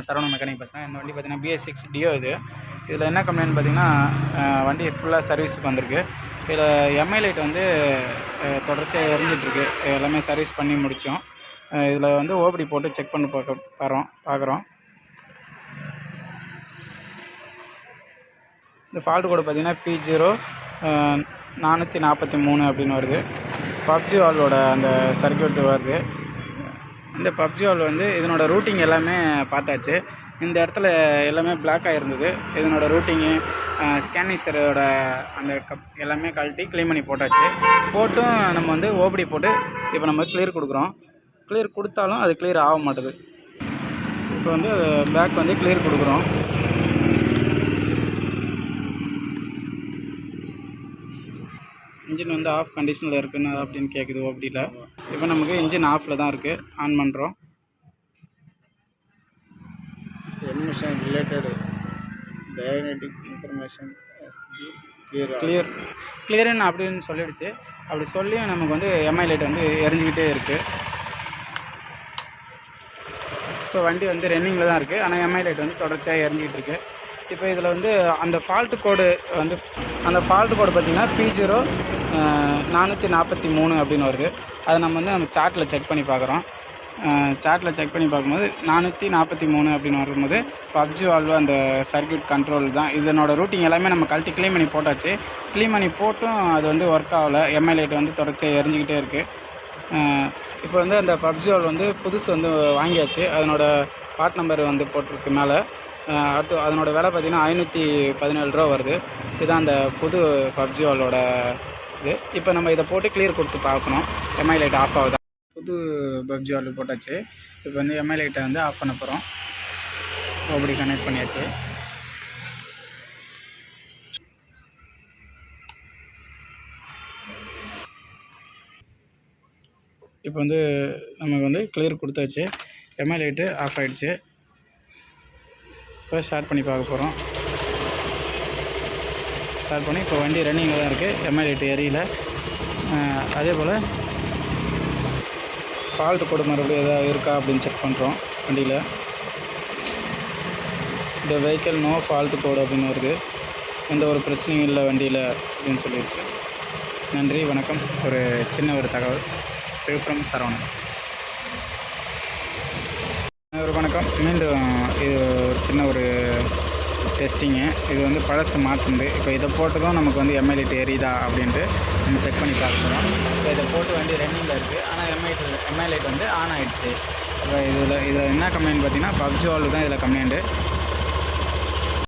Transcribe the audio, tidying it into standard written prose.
Saravana mechanic பேசுகிறேன். இந்த வண்டி பார்த்தீங்கன்னா BS6 டியோ இதில் என்ன கம்ப்ளைண்ட் பார்த்தீங்கன்னா வண்டி ஃபுல்லாக சர்வீஸுக்கு வந்திருக்கு. இதில் எம்ஐ லைட் வந்து தொடர்ச்சியாக எரிஞ்சிட்ருக்கு. எல்லாமே சர்வீஸ் பண்ணி முடித்தோம். இதில் வந்து ஓபடி போட்டு செக் பண்ணி பார்க்குறோம். இந்த ஃபால்ட் கோடு பார்த்தீங்கன்னா P0443 அப்படின்னு வருது. பப்ஜி வால்வோட அந்த சர்க்யூட் வருது. இந்த பப்ஜி வால்வ் வந்து இதனோட ரூட்டிங் எல்லாமே பார்த்தாச்சு. இந்த இடத்துல எல்லாமே பிளாக் ஆகிருந்தது. இதனோட ரூட்டிங்கு ஸ்கேனிசரோட அந்த எல்லாமே கழட்டி க்ளீன் பண்ணி போட்டாச்சு. போட்டும் நம்ம வந்து ஓபடி போட்டு இப்போ நம்ம கிளியர் கொடுக்குறோம். கிளியர் கொடுத்தாலும் அது கிளியர் ஆக மாட்டுது. இப்போ வந்து பேக் வந்து கிளியர் கொடுக்குறோம். இன்ஜின் வந்து ஆஃப் கண்டிஷனில் இருக்குன்னு அப்படின்னு கேட்குது ஓபடியில். இப்போ நமக்கு இன்ஜின் ஆஃபில் தான் இருக்குது. ஆன் பண்ணுறோம். எமிஷன் ரிலேட்டட் டயக்னோஸ்டிக் இன்ஃபர்மேஷன் கிளியர்னு அப்படின்னு சொல்லிடுச்சு. அப்படி சொல்லியும் நமக்கு வந்து எம்ஐ லைட் வந்து எரிஞ்சிக்கிட்டே இருக்குது. இப்போ வண்டி வந்து ரன்னிங்கில் தான் இருக்குது. ஆனால் எம்ஐ லைட் வந்து தொடர்ச்சியாக எரிஞ்சிக்கிட்டு இருக்குது. இப்போ இதில் வந்து அந்த ஃபால்ட்டு கோடு பார்த்திங்கன்னா P0443 அப்படின்னு வருது. அதை நம்ம சார்ட்டில் செக் பண்ணி பார்க்குறோம். சார்ட்டில் செக் பண்ணி பார்க்கும்போது 443 அப்படின்னு வரும்போது பப்ஜி வால்வு அந்த சர்க்யூட் கண்ட்ரோல் தான். இதனோட ரூட்டிங் எல்லாமே நம்ம கழட்டி க்ளீன் பண்ணி போட்டாச்சு. க்ளீன் பண்ணி போட்டும் அது வந்து ஒர்க் ஆகலை. எம்ஐ லைட் வந்து தொடர்ச்சியாக எரிஞ்சிக்கிட்டே இருக்குது. இப்போ வந்து அந்த பப்ஜி வால்வு வந்து புதுசு வந்து வாங்கியாச்சு. அதனோட பார்ட் நம்பர் வந்து போட்டிருக்கு மேலே. அடுத்து அதனோட விலை பார்த்திங்கன்னா 517 ரூபா வருது. இதுதான் அந்த புது பப்ஜி வால்வோட இது. இப்போ நம்ம இதை போட்டு கிளியர் கொடுத்து பார்க்கணும் எம்ஐ லைட் ஆஃப் ஆகுதா. புது பப்ஜி வால்வு போட்டாச்சு. இப்போ வந்து எம்ஐ லைட்டை வந்து ஆஃப் பண்ண போகிறோம். ஓபடி கனெக்ட் பண்ணியாச்சு. இப்போ வந்து நமக்கு வந்து கிளியர் கொடுத்தாச்சு. எம்ஐ லைட்டு ஆஃப் ஆகிடுச்சு. இப்போ ஸ்டார்ட் பண்ணி பார்க்க போகிறோம். ஸ்டார்ட் பண்ணி இப்போ வண்டி ரன்னிங்கில் தான் இருக்குது. எம்ஐ லைட்டு எரியல. அதே போல் ஃபால்ட் கோடு மறுபடியும் எதாவது இருக்கா அப்படின்னு செக் பண்ணுறோம். வண்டியில் இந்த வெஹிக்கிள் நோ ஃபால்ட் கோடு அப்படின்னு வருது. எந்த ஒரு பிரச்சனையும் இல்லை வண்டியில் அப்படின்னு சொல்லிடுச்சு. நன்றி, வணக்கம். ஒரு சின்ன ஒரு தகவல். விழுப்புரம் சரவணன். வணக்கம். மீண்டும் இது ஒரு சின்ன ஒரு டெஸ்டிங்கு. இது வந்து பழசு மாற்றுண்டு. இப்போ இதை போட்டதும் நமக்கு வந்து எம்ஐ லைட் எரியுதா அப்படின்ட்டு நம்ம செக் பண்ணி பார்க்குறோம். இப்போ இதை போட்டு வண்டி ரன்னிங்கில் இருக்குது. ஆனால் எம்ஐ லைட் வந்து ஆன் ஆகிடுச்சு. இப்போ இதில் என்ன கம்ப்ளைண்ட் பார்த்தீங்கன்னா பப்ஜி வால்வு தான் இதில் கம்ப்ளைண்ட்டு.